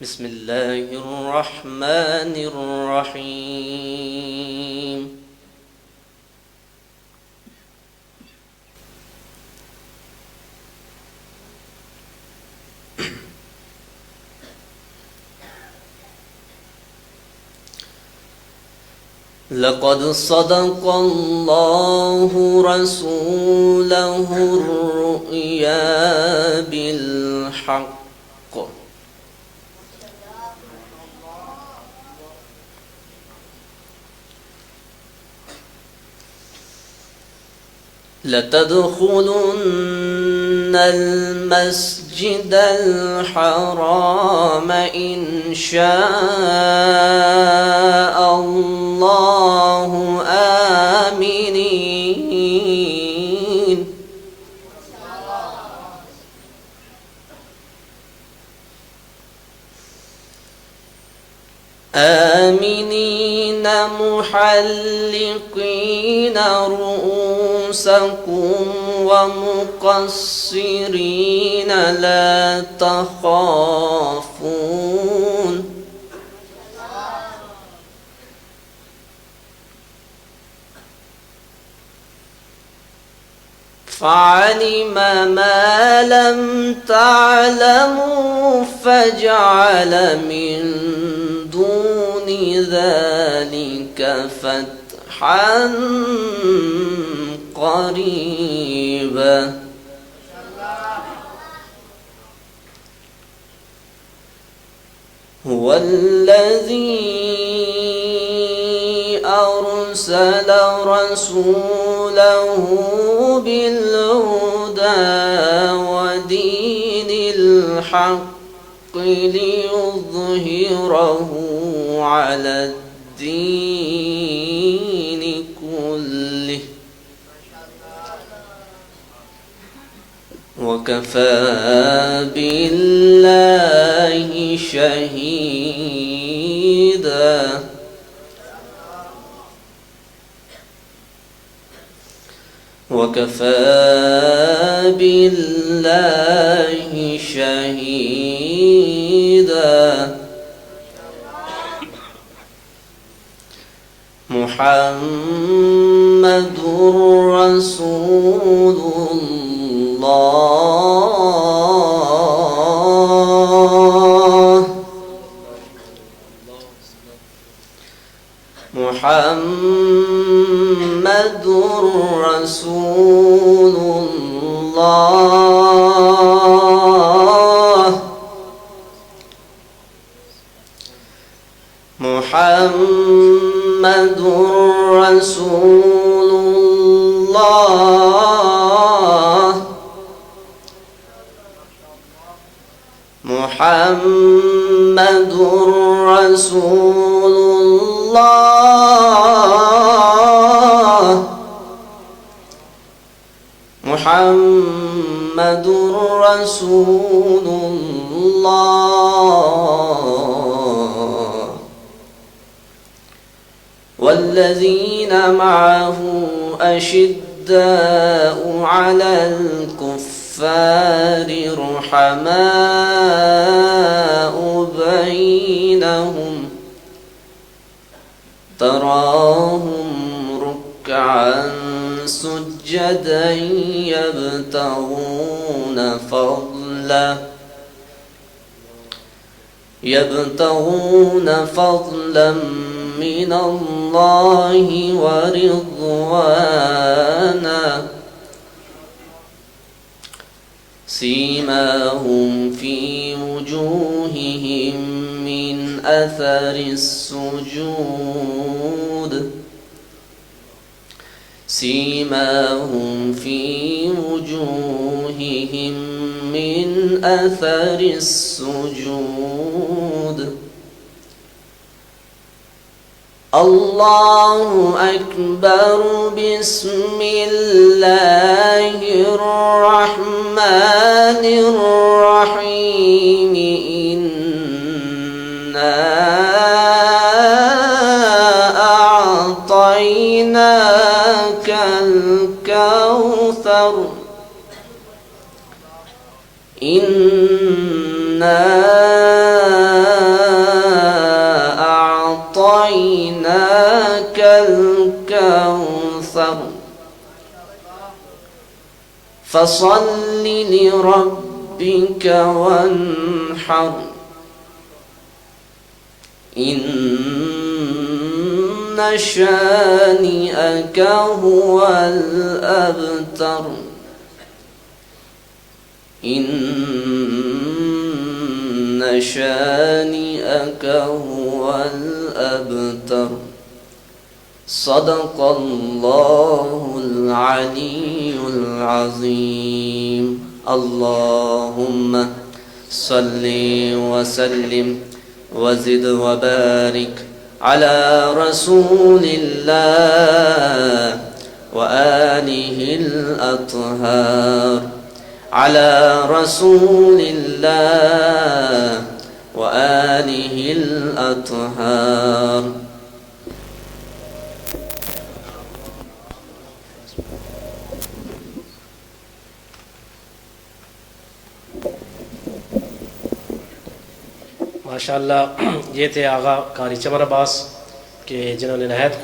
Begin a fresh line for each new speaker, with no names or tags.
بسم الله الرحمن الرحيم. لقد صدق الله رسوله الرؤيا بالحق لتدخلن المسجد الحرام إن شاء الله آمنين محلقين رؤوسكم ومقصرين لا تخافون فعلم ما لم تعلموا فجعل من دون ذلك فتحا قريبا. هو الذي أرسل رسوله بالهدى ودين الحق ليظهره على الدين كله وكفى بالله شهيدا. وكفى بالله شهيدا. محمد رسول الله. محمد رسول الله. محمد رسول الله. محمد رسول الله. محمد رسول الله. والذين معه أشداء على الكفار رحماء بينهم تراهم ركعا سجدا يبتغون فضلا من الله ورضوانا. سيماهم في وجوههم من أثر السجود. سيماهم في وجوههم من أثر السجود. الله أكبر. بسم الله الرحمن الرحيم. إنا أعطيناك الكوثر. إنا فصل لربك وانحر إن شانئك هو الأبتر إن شانئك هو الأبتر صدق الله العلي العظيم. اللهم صل وسلم وزد وبارك على رسول الله وآله الأطهار على رسول الله وآله الأطهار.
माशाअल्लाह, ये थे आगा कारी चमर अब्बास के जिन्होंने नहायत